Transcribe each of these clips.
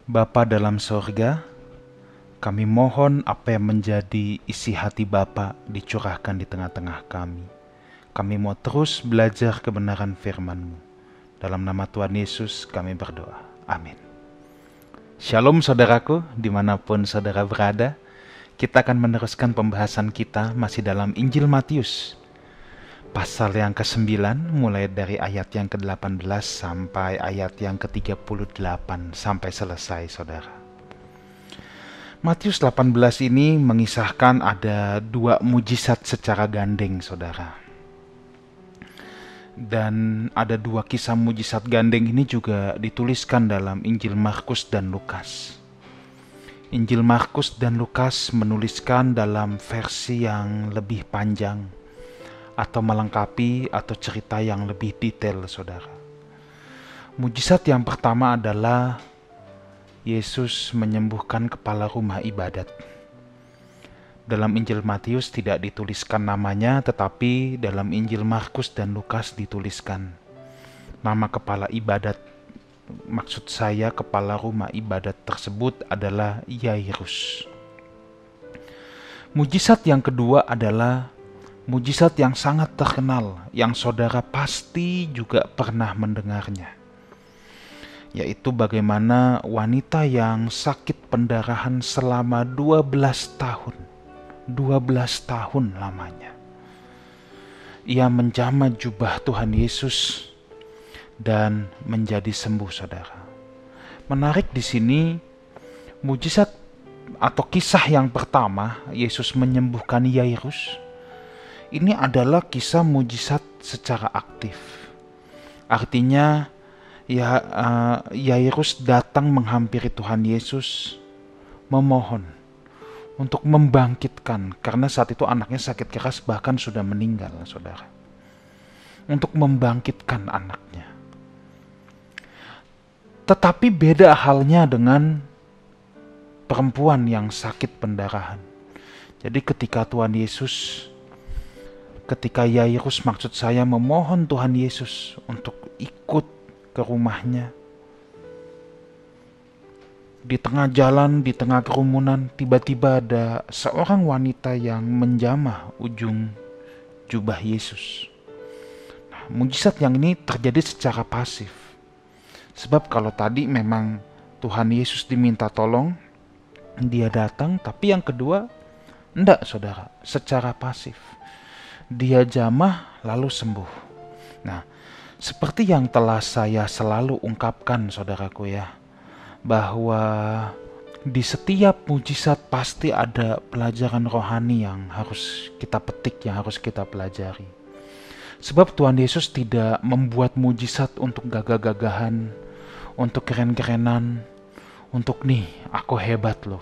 Bapa dalam sorga, kami mohon apa yang menjadi isi hati Bapa dicurahkan di tengah-tengah kami. Kami mau terus belajar kebenaran firman-Mu. Dalam nama Tuhan Yesus kami berdoa. Amin. Shalom saudaraku, dimanapun saudara berada. Kita akan meneruskan pembahasan kita masih dalam Injil Matius. Pasal yang ke-9 mulai dari ayat yang ke-18 sampai ayat yang ke-38 sampai selesai saudara. Matius 18 ini mengisahkan ada dua mujizat secara gandeng saudara. Dan ada dua kisah mujizat gandeng ini juga dituliskan dalam Injil Markus dan Lukas. Injil Markus dan Lukas menuliskan dalam versi yang lebih panjang atau melengkapi atau cerita yang lebih detail saudara. Mujizat yang pertama adalah Yesus menyembuhkan kepala rumah ibadat. Dalam Injil Matius tidak dituliskan namanya, tetapi dalam Injil Markus dan Lukas dituliskan nama kepala ibadat. Maksud saya kepala rumah ibadat tersebut adalah Yairus. Mujizat yang kedua adalah mujizat yang sangat terkenal, yang saudara pasti juga pernah mendengarnya, yaitu bagaimana wanita yang sakit pendarahan selama 12 tahun. 12 tahun lamanya. Ia menjamah jubah Tuhan Yesus dan menjadi sembuh saudara. Menarik di sini, mujizat atau kisah yang pertama, Yesus menyembuhkan Yairus. Ini adalah kisah mujizat secara aktif. Artinya Yairus datang menghampiri Tuhan Yesus memohon untuk membangkitkan, karena saat itu anaknya sakit keras bahkan sudah meninggal saudara. Untuk membangkitkan anaknya. Tetapi beda halnya dengan perempuan yang sakit pendarahan. Jadi ketika Yairus maksud saya memohon Tuhan Yesus untuk ikut ke rumahnya. Di tengah jalan, di tengah kerumunan, tiba-tiba ada seorang wanita yang menjamah ujung jubah Yesus. Nah, mujizat yang ini terjadi secara pasif. Sebab kalau tadi memang Tuhan Yesus diminta tolong, dia datang, tapi yang kedua, enggak saudara, secara pasif. Dia jamah lalu sembuh. Nah, seperti yang telah saya selalu ungkapkan saudaraku ya, bahwa di setiap mujizat pasti ada pelajaran rohani yang harus kita petik, yang harus kita pelajari. Sebab Tuhan Yesus tidak membuat mujizat untuk gagah-gagahan, untuk keren-kerenan, untuk nih aku hebat loh.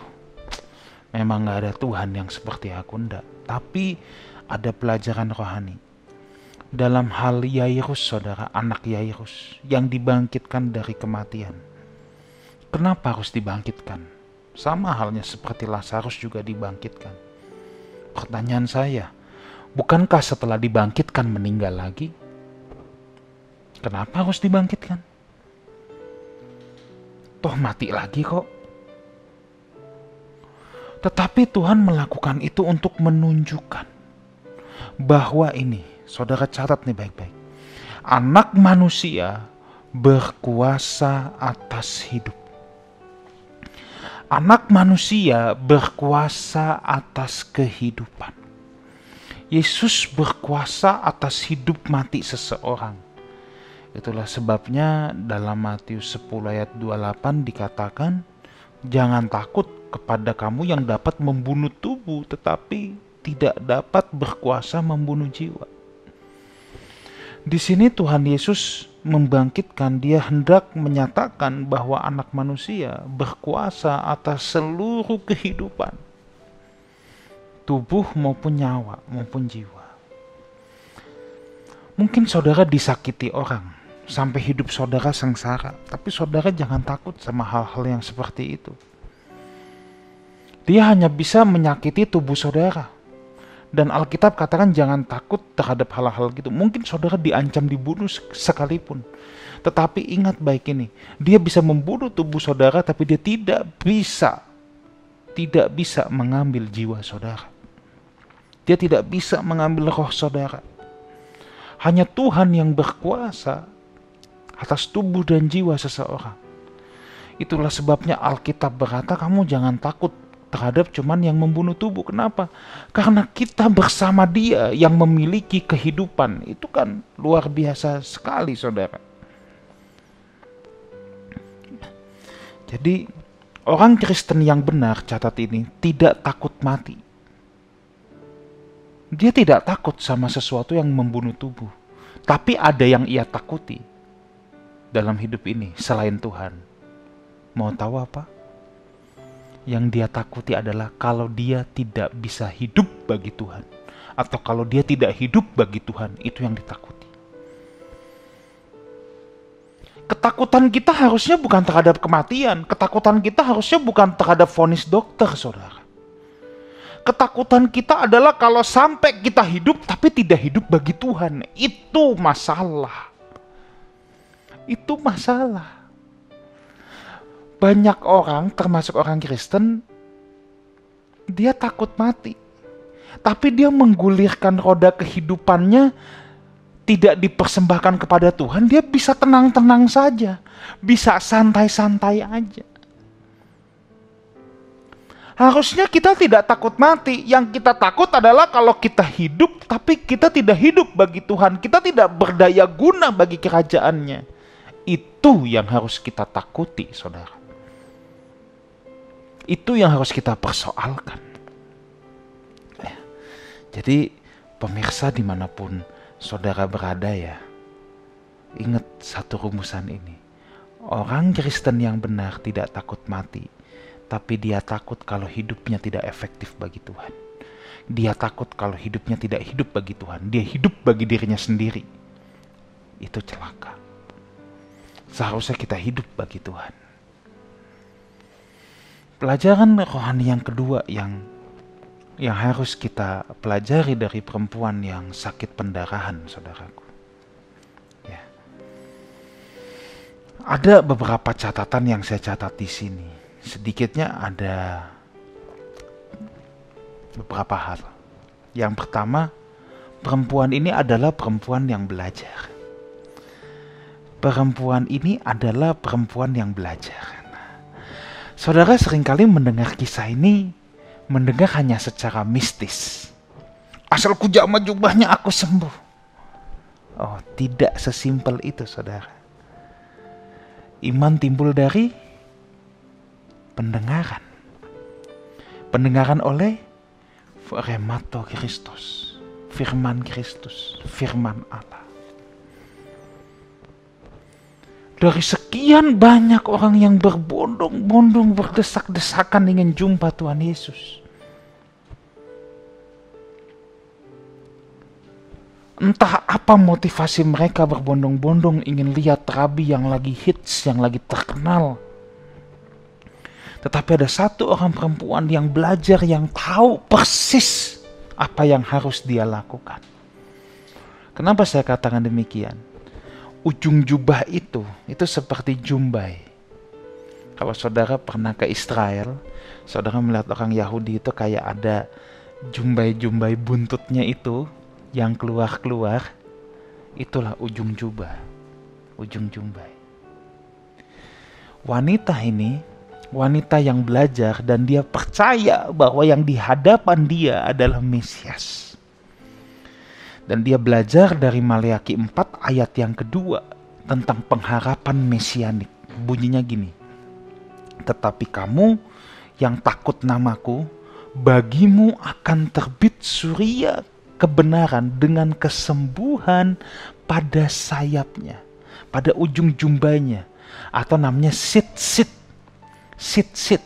Memang gak ada Tuhan yang seperti aku, enggak. Tapi ada pelajaran rohani. Dalam hal Yairus saudara, anak Yairus yang dibangkitkan dari kematian. Kenapa harus dibangkitkan? Sama halnya seperti Lazarus juga dibangkitkan. Pertanyaan saya, bukankah setelah dibangkitkan meninggal lagi? Kenapa harus dibangkitkan? Toh mati lagi kok. Tetapi Tuhan melakukan itu untuk menunjukkan bahwa ini, saudara catat nih baik-baik. Anak manusia berkuasa atas hidup. Anak manusia berkuasa atas kehidupan. Yesus berkuasa atas hidup mati seseorang. Itulah sebabnya dalam Matius 10 ayat 28 dikatakan, jangan takut kepada kamu yang dapat membunuh tubuh, tetapi tidak dapat berkuasa membunuh jiwa. Di sini Tuhan Yesus membangkitkan, dia hendak menyatakan bahwa anak manusia berkuasa atas seluruh kehidupan. Tubuh maupun nyawa maupun jiwa. Mungkin saudara disakiti orang, sampai hidup saudara sengsara. Tapi saudara jangan takut sama hal-hal yang seperti itu. Dia hanya bisa menyakiti tubuh saudara. Dan Alkitab katakan jangan takut terhadap hal-hal gitu. Mungkin saudara diancam dibunuh sekalipun. Tetapi ingat baik ini, dia bisa membunuh tubuh saudara, tapi dia tidak bisa mengambil jiwa saudara. Dia tidak bisa mengambil roh saudara. Hanya Tuhan yang berkuasa atas tubuh dan jiwa seseorang. Itulah sebabnya Alkitab berkata kamu jangan takut terhadap cuman yang membunuh tubuh. Kenapa? Karena kita bersama Dia yang memiliki kehidupan. Itu kan luar biasa sekali saudara. Jadi orang Kristen yang benar, catat ini, tidak takut mati. Dia tidak takut sama sesuatu yang membunuh tubuh. Tapi ada yang ia takuti dalam hidup ini selain Tuhan. Mau tahu apa? Yang dia takuti adalah kalau dia tidak bisa hidup bagi Tuhan. Atau kalau dia tidak hidup bagi Tuhan, itu yang ditakuti. Ketakutan kita harusnya bukan terhadap kematian. Ketakutan kita harusnya bukan terhadap vonis dokter, saudara. Ketakutan kita adalah kalau sampai kita hidup tapi tidak hidup bagi Tuhan. Itu masalah. Itu masalah. Banyak orang, termasuk orang Kristen, dia takut mati. Tapi dia menggulirkan roda kehidupannya tidak dipersembahkan kepada Tuhan, dia bisa tenang-tenang saja. Bisa santai-santai aja. Harusnya kita tidak takut mati. Yang kita takut adalah kalau kita hidup, tapi kita tidak hidup bagi Tuhan. Kita tidak berdaya guna bagi kerajaannya. Itu yang harus kita takuti, saudara. Itu yang harus kita persoalkan. Jadi pemirsa dimanapun saudara berada ya, ingat satu rumusan ini. Orang Kristen yang benar tidak takut mati, tapi dia takut kalau hidupnya tidak efektif bagi Tuhan. Dia takut kalau hidupnya tidak hidup bagi Tuhan. Dia hidup bagi dirinya sendiri. Itu celaka. Seharusnya kita hidup bagi Tuhan. Pelajaran rohani yang kedua yang harus kita pelajari dari perempuan yang sakit pendarahan, saudaraku. Ya. Ada beberapa catatan yang saya catat di sini. Sedikitnya ada beberapa hal. Yang pertama, perempuan ini adalah perempuan yang belajar. Perempuan ini adalah perempuan yang belajar. Saudara seringkali mendengar kisah ini, mendengar hanya secara mistis. Asal ku jamah jubahnya aku sembuh. Oh, tidak sesimpel itu, saudara. Iman timbul dari pendengaran. Pendengaran oleh Rhemato Kristus, firman Kristus, firman Allah. Dari sekian banyak orang yang berbondong-bondong, berdesak-desakan ingin jumpa Tuhan Yesus. Entah apa motivasi mereka berbondong-bondong ingin lihat rabi yang lagi hits, yang lagi terkenal. Tetapi ada satu orang perempuan yang belajar, yang tahu persis apa yang harus dia lakukan. Kenapa saya katakan demikian? Ujung jubah itu seperti jumbai. Kalau saudara pernah ke Israel, saudara melihat orang Yahudi itu kayak ada jumbai-jumbai buntutnya itu yang keluar-keluar. Itulah ujung jubah, ujung jumbai. Wanita ini, wanita yang belajar dan dia percaya bahwa yang di hadapan dia adalah Mesias. Dan dia belajar dari Maleakhi 4 ayat yang kedua tentang pengharapan mesianik. Bunyinya gini. Tetapi kamu yang takut namaku, bagimu akan terbit surya kebenaran dengan kesembuhan pada sayapnya, pada ujung jumbanya, atau namanya sit-sit. Sit-sit.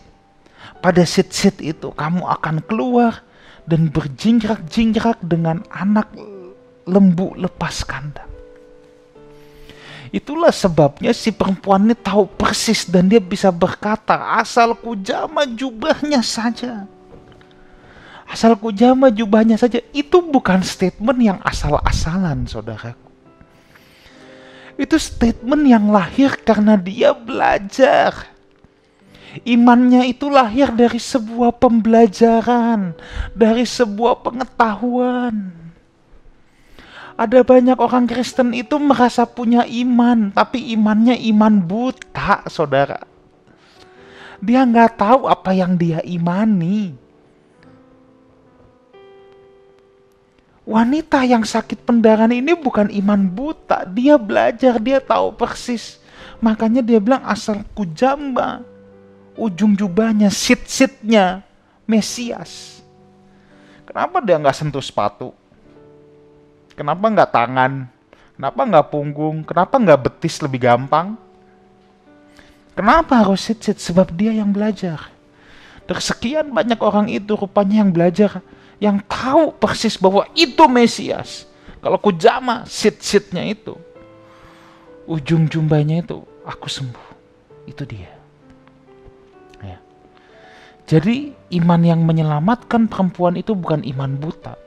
Pada sit-sit itu kamu akan keluar dan berjingkrak-jingkrak dengan anak lembu lepas kandang. Itulah sebabnya si perempuan ini tahu persis dan dia bisa berkata, asal ku jamah jubahnya saja, Asal ku jama jubahnya saja. Itu bukan statement yang asal-asalan, saudaraku. Itu statement yang lahir karena dia belajar. Imannya itu lahir dari sebuah pembelajaran, dari sebuah pengetahuan. Ada banyak orang Kristen itu merasa punya iman, tapi imannya iman buta, saudara. Dia nggak tahu apa yang dia imani. Wanita yang sakit pendarahan ini bukan iman buta. Dia belajar, dia tahu persis. Makanya dia bilang asal ku jamba. Ujung jubahnya, sit-sitnya Mesias. Kenapa dia nggak sentuh sepatu? Kenapa nggak tangan? Kenapa nggak punggung? Kenapa nggak betis lebih gampang? Kenapa harus sit-sit? Sebab dia yang belajar. Dari sekian banyak orang itu rupanya yang belajar, yang tahu persis bahwa itu Mesias. Kalau ku jama sit-sitnya itu, ujung jubahnya itu, aku sembuh. Itu dia. Ya. Jadi iman yang menyelamatkan perempuan itu bukan iman buta,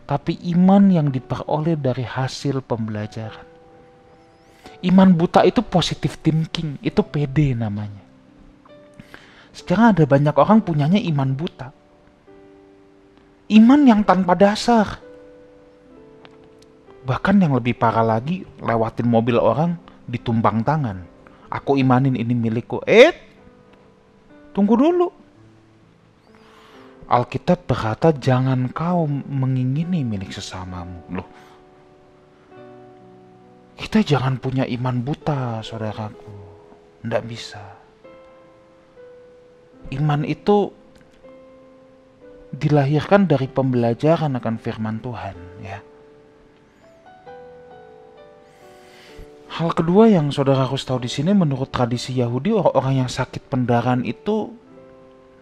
tapi iman yang diperoleh dari hasil pembelajaran. Iman buta itu positive thinking, itu pede namanya. Sekarang ada banyak orang punyanya iman buta. Iman yang tanpa dasar. Bahkan yang lebih parah lagi, lewatin mobil orang, ditumpang tangan. Aku imanin ini milikku. Tunggu dulu. Alkitab berkata jangan kau mengingini milik sesamamu. Loh, kita jangan punya iman buta, saudaraku. Nggak bisa. Iman itu dilahirkan dari pembelajaran akan firman Tuhan, ya. Hal kedua yang saudara harus tahu di sini, menurut tradisi Yahudi, orang-orang yang sakit pendarahan itu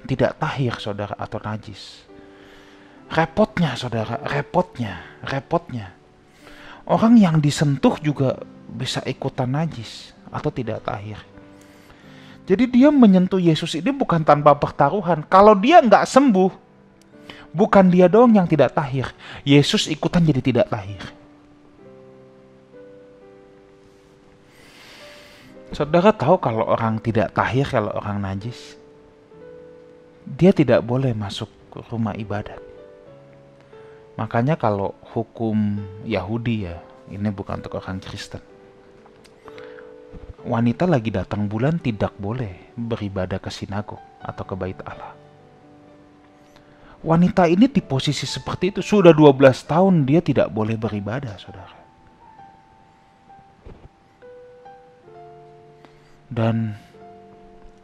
tidak tahir, saudara, atau najis. Repotnya, saudara, repotnya. Orang yang disentuh juga bisa ikutan najis atau tidak tahir. Jadi dia menyentuh Yesus ini bukan tanpa pertaruhan. Kalau dia nggak sembuh, bukan dia doang yang tidak tahir. Yesus ikutan jadi tidak tahir. Saudara tahu kalau orang tidak tahir, kalau orang najis, dia tidak boleh masuk ke rumah ibadat. Makanya kalau hukum Yahudi, ya, ini bukan untuk orang Kristen, wanita lagi datang bulan tidak boleh beribadah ke sinagog atau ke bait Allah. Wanita ini di posisi seperti itu sudah 12 tahun dia tidak boleh beribadah, saudara. Dan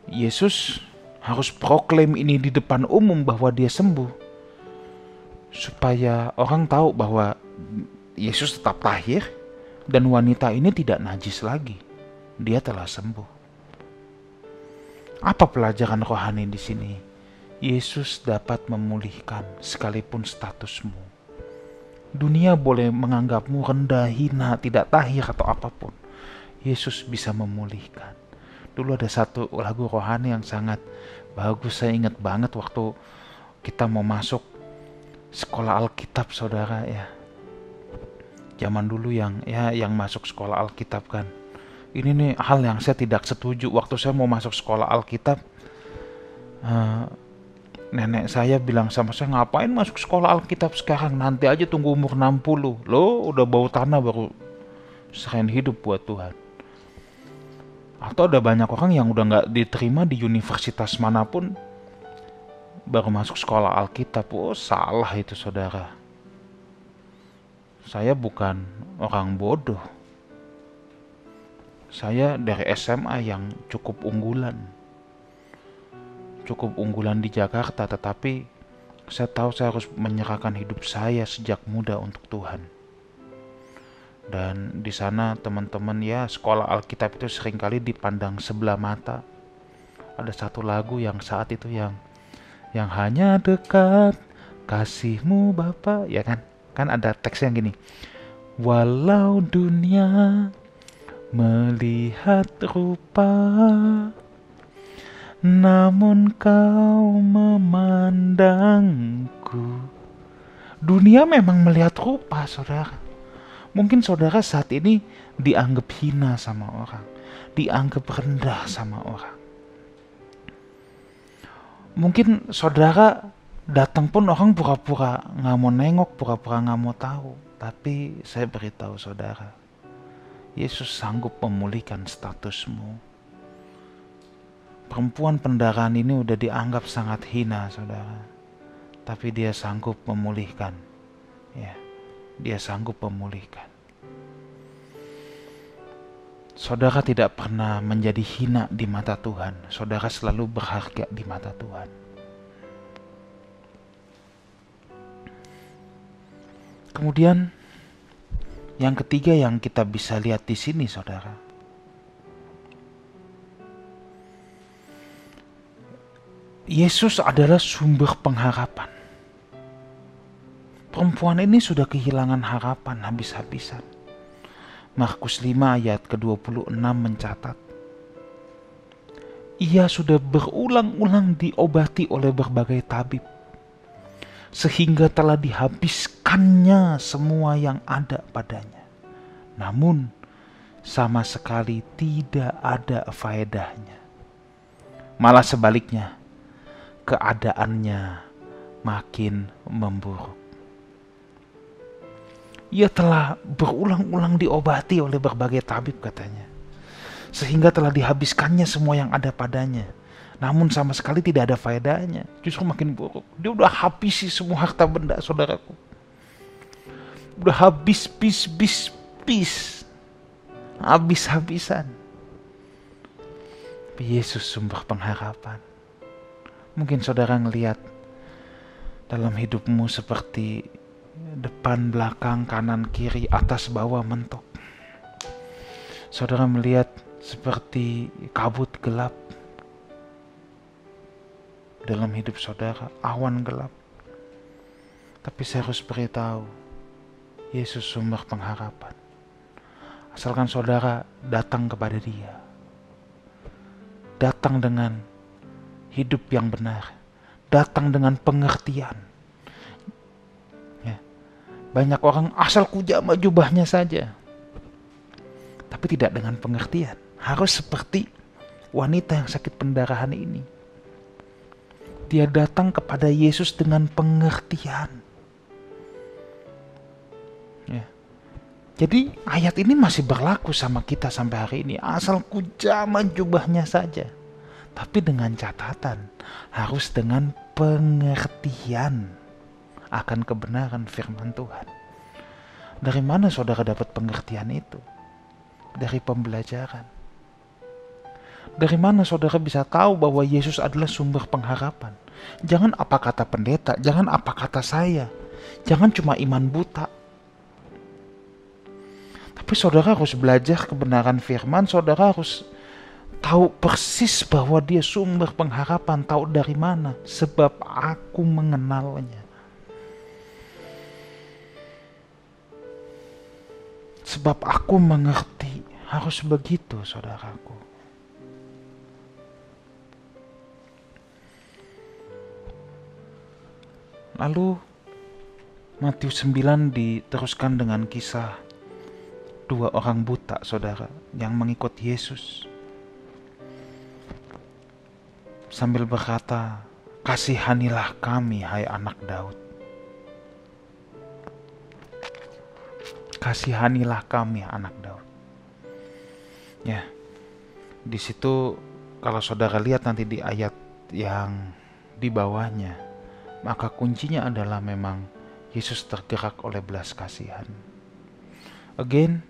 Yesus harus proklaim ini di depan umum bahwa dia sembuh, supaya orang tahu bahwa Yesus tetap tahir dan wanita ini tidak najis lagi. Dia telah sembuh. Apa pelajaran rohani di sini? Yesus dapat memulihkan sekalipun statusmu. Dunia boleh menganggapmu rendah, hina, tidak tahir atau apapun. Yesus bisa memulihkan. Dulu ada satu lagu rohani yang sangat bagus, saya ingat banget waktu kita mau masuk sekolah Alkitab, saudara, ya. Zaman dulu yang masuk sekolah Alkitab kan. Ini nih hal yang saya tidak setuju. Waktu saya mau masuk sekolah Alkitab, nenek saya bilang sama saya, ngapain masuk sekolah Alkitab sekarang? Nanti aja tunggu umur 60. Lo udah bau tanah baru serahin hidup buat Tuhan. Atau ada banyak orang yang udah gak diterima di universitas manapun baru masuk sekolah Alkitab. Oh, salah itu, saudara. Saya bukan orang bodoh. Saya dari SMA yang cukup unggulan di Jakarta, tetapi saya tahu saya harus menyerahkan hidup saya sejak muda untuk Tuhan. Dan di sana teman-teman, ya, sekolah Alkitab itu seringkali dipandang sebelah mata. Ada satu lagu yang saat itu yang hanya dekat kasih-Mu Bapa, ya kan? Kan ada teks yang gini. Walau dunia melihat rupa, namun Kau memandangku saudaraku, dunia memang melihat rupa, saudara. Mungkin saudara saat ini dianggap hina sama orang, dianggap rendah sama orang. Mungkin saudara datang pun orang pura-pura nggak mau nengok, pura-pura nggak mau tahu. Tapi saya beritahu saudara, Yesus sanggup memulihkan statusmu. Perempuan pendarahan ini udah dianggap sangat hina, saudara. Tapi dia sanggup memulihkan. Ya, dia sanggup memulihkan. Saudara tidak pernah menjadi hina di mata Tuhan. Saudara selalu berharga di mata Tuhan. Kemudian yang ketiga yang kita bisa lihat di sini, saudara, Yesus adalah sumber pengharapan. Perempuan ini sudah kehilangan harapan habis-habisan. Markus 5 ayat ke-26 mencatat, ia sudah berulang-ulang diobati oleh berbagai tabib, sehingga telah dihabiskannya semua yang ada padanya. Namun, sama sekali tidak ada faedahnya. Malah sebaliknya, keadaannya makin memburuk. Ia telah berulang-ulang diobati oleh berbagai tabib, katanya, sehingga telah dihabiskannya semua yang ada padanya. Namun sama sekali tidak ada faedahnya, justru makin buruk. Dia udah habisi semua harta benda, saudaraku. Udah habis, habis-habisan. Yesus sumber pengharapan. Mungkin saudara ngelihat dalam hidupmu seperti depan, belakang, kanan, kiri, atas, bawah mentok. Saudara melihat seperti kabut gelap dalam hidup saudara, awan gelap. Tapi saya harus beritahu, Yesus sumber pengharapan. Asalkan saudara datang kepada Dia. Datang dengan hidup yang benar, datang dengan pengertian. Ya. Banyak orang asal kujama jubahnya saja, tapi tidak dengan pengertian. Harus seperti wanita yang sakit pendarahan ini. Dia datang kepada Yesus dengan pengertian. Ya. Jadi ayat ini masih berlaku sama kita sampai hari ini. Asal kujama jubahnya saja. Tapi dengan catatan, harus dengan pengertian akan kebenaran firman Tuhan. Dari mana saudara dapat pengertian itu? Dari pembelajaran. Dari mana saudara bisa tahu bahwa Yesus adalah sumber pengharapan? Jangan apa kata pendeta, jangan apa kata saya. Jangan cuma iman buta. Tapi saudara harus belajar kebenaran firman, saudara harus tahu persis bahwa Dia sumber pengharapan. Tahu dari mana? Sebab aku mengenalnya. Sebab aku mengerti. Harus begitu, saudaraku. Lalu Matius 9 diteruskan dengan kisah dua orang buta, saudara, yang mengikut Yesus. Sambil berkata, kasihanilah kami, hai anak Daud. Kasihanilah kami, anak Daud. Ya, di situ kalau saudara lihat nanti di ayat yang di bawahnya, maka kuncinya adalah memang Yesus tergerak oleh belas kasihan. Again,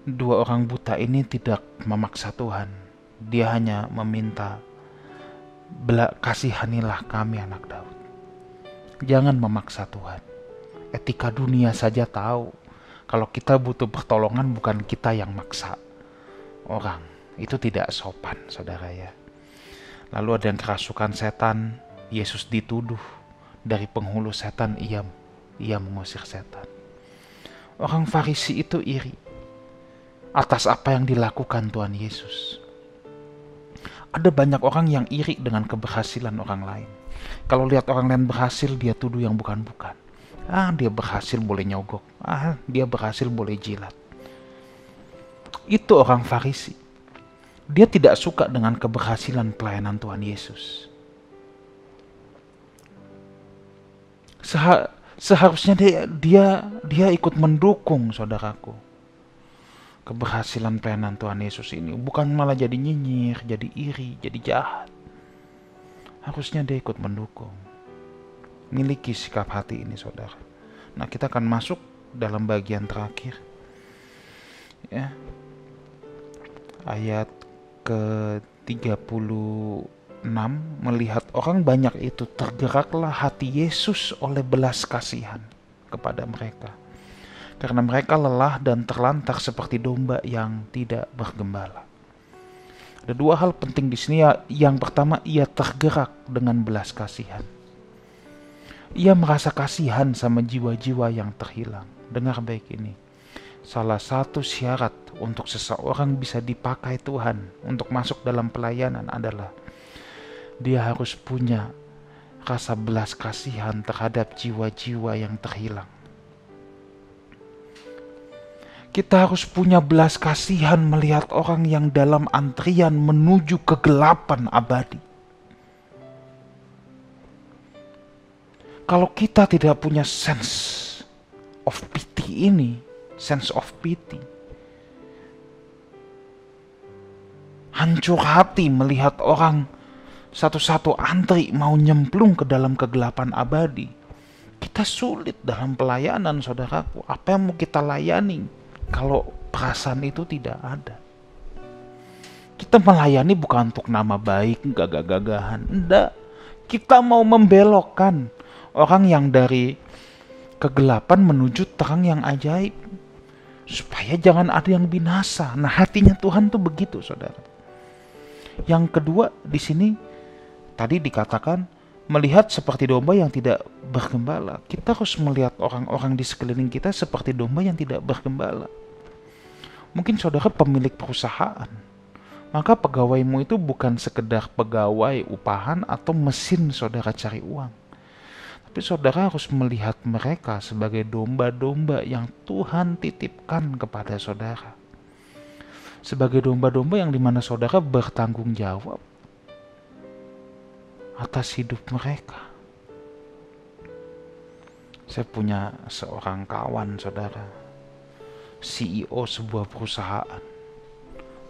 dua orang buta ini tidak memaksa Tuhan. Dia hanya meminta, kasihanilah kami, anak Daud. Jangan memaksa Tuhan. Etika dunia saja tahu kalau kita butuh pertolongan bukan kita yang maksa orang. Itu tidak sopan, saudara ya. Lalu ada yang kerasukan setan, Yesus dituduh. Dari penghulu setan ia mengusir setan. Orang Farisi itu iri atas apa yang dilakukan Tuhan Yesus. Ada banyak orang yang iri dengan keberhasilan orang lain. Kalau lihat orang lain berhasil, dia tuduh yang bukan-bukan. Dia berhasil boleh nyogok. Dia berhasil boleh jilat. Itu orang Farisi. Dia tidak suka dengan keberhasilan pelayanan Tuhan Yesus. Seharusnya dia ikut mendukung, saudaraku, keberhasilan pelayanan Tuhan Yesus ini. Bukan malah jadi nyinyir, jadi iri, jadi jahat. Harusnya dia ikut mendukung. Miliki sikap hati ini, saudara. Nah, kita akan masuk dalam bagian terakhir. Ya. Ayat ke-36, melihat orang banyak itu, tergeraklah hati Yesus oleh belas kasihan kepada mereka. Karena mereka lelah dan terlantar seperti domba yang tidak bergembala. Ada dua hal penting di sini. Yang pertama, ia tergerak dengan belas kasihan. Ia merasa kasihan sama jiwa-jiwa yang terhilang. Dengar baik ini. Salah satu syarat untuk seseorang bisa dipakai Tuhan untuk masuk dalam pelayanan adalah dia harus punya rasa belas kasihan terhadap jiwa-jiwa yang terhilang. Kita harus punya belas kasihan melihat orang yang dalam antrian menuju kegelapan abadi. Kalau kita tidak punya sense of pity ini, sense of pity, hancur hati melihat orang satu-satu antri mau nyemplung ke dalam kegelapan abadi. Kita sulit dalam pelayanan, saudaraku. Apa yang mau kita layani kalau perasaan itu tidak ada? Kita melayani bukan untuk nama baik, gagah-gagahan. Enggak. Kita mau membelokkan orang yang dari kegelapan menuju terang yang ajaib. Supaya jangan ada yang binasa. Nah, hatinya Tuhan tuh begitu, saudara. Yang kedua, di sini tadi dikatakan melihat seperti domba yang tidak bergembala. Kita harus melihat orang-orang di sekeliling kita seperti domba yang tidak bergembala. Mungkin saudara pemilik perusahaan, maka pegawaimu itu bukan sekedar pegawai upahan atau mesin saudara cari uang. Tapi saudara harus melihat mereka sebagai domba-domba yang Tuhan titipkan kepada saudara. Sebagai domba-domba yang dimana saudara bertanggung jawab atas hidup mereka. Saya punya seorang kawan, saudara, CEO sebuah perusahaan.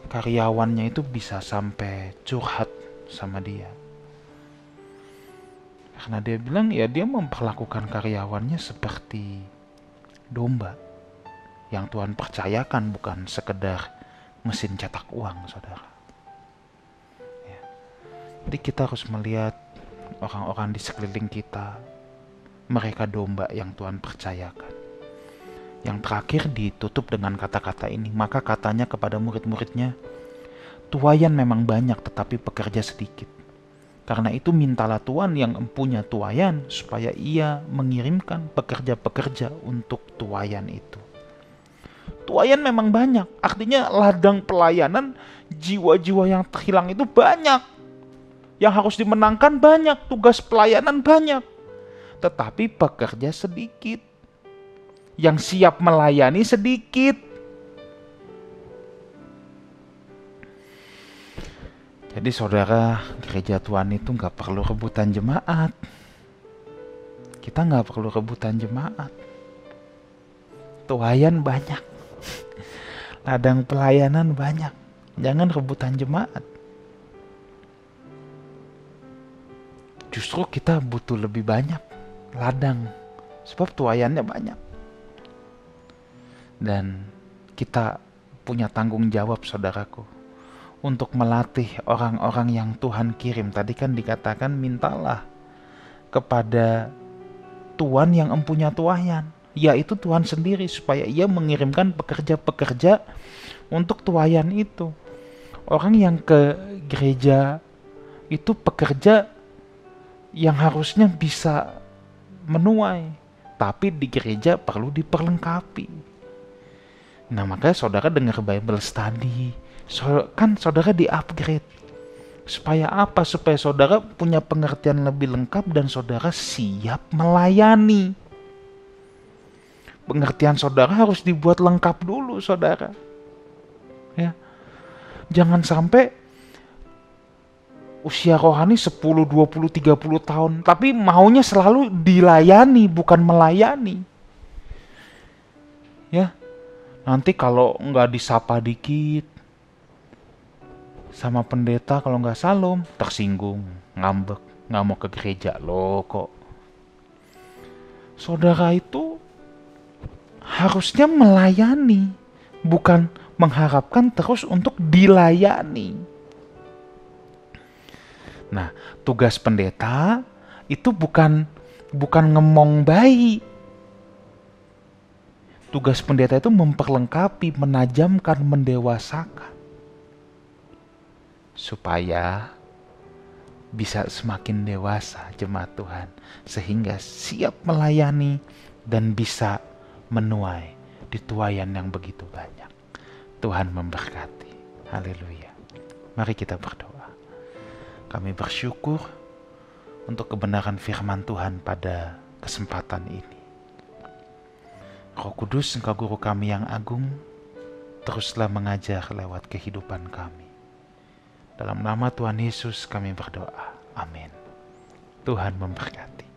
Karyawannya itu bisa sampai curhat sama dia. Karena dia bilang ya dia memperlakukan karyawannya seperti domba yang Tuhan percayakan, bukan sekedar mesin cetak uang, saudara. Jadi kita harus melihat orang-orang di sekeliling kita, mereka domba yang Tuhan percayakan. Yang terakhir ditutup dengan kata-kata ini. Maka katanya kepada murid-muridnya, tuayan memang banyak tetapi pekerja sedikit. Karena itu mintalah Tuhan yang empunya tuayan supaya ia mengirimkan pekerja-pekerja untuk tuayan itu. Tuayan memang banyak, artinya ladang pelayanan, jiwa-jiwa yang terhilang itu banyak. Yang harus dimenangkan banyak, tugas pelayanan banyak. Tetapi pekerja sedikit. Yang siap melayani sedikit. Jadi saudara, gereja Tuhan itu gak perlu rebutan jemaat. Kita gak perlu rebutan jemaat. Tuayan banyak. Ladang pelayanan banyak. Jangan rebutan jemaat. Justru kita butuh lebih banyak ladang, sebab tuayannya banyak. Dan kita punya tanggung jawab, saudaraku, untuk melatih orang-orang yang Tuhan kirim. Tadi kan dikatakan mintalah kepada Tuhan yang empunya tuayan, yaitu Tuhan sendiri, supaya ia mengirimkan pekerja-pekerja untuk tuayan itu. Orang yang ke gereja itu pekerja yang harusnya bisa menuai, tapi di gereja perlu diperlengkapi. Nah, makanya saudara dengar Bible study, kan saudara di-upgrade. Supaya apa? Supaya saudara punya pengertian lebih lengkap dan saudara siap melayani. Pengertian saudara harus dibuat lengkap dulu, saudara. Ya. Jangan sampai usia rohani 10, 20, 30 tahun, tapi maunya selalu dilayani, bukan melayani. Ya. Nanti kalau nggak disapa dikit sama pendeta, kalau nggak salam, tersinggung, ngambek, nggak mau ke gereja. Loh kok. Saudara itu harusnya melayani, bukan mengharapkan terus untuk dilayani. Nah, tugas pendeta itu bukan ngemong bayi. Tugas pendeta itu memperlengkapi, menajamkan, mendewasakan. Supaya bisa semakin dewasa jemaat Tuhan, sehingga siap melayani dan bisa menuai di tuaian yang begitu banyak. Tuhan memberkati. Haleluya. Mari kita berdoa. Kami bersyukur untuk kebenaran firman Tuhan pada kesempatan ini. Roh Kudus, Engkau guru kami yang agung, teruslah mengajar lewat kehidupan kami. Dalam nama Tuhan Yesus kami berdoa. Amin. Tuhan memberkati.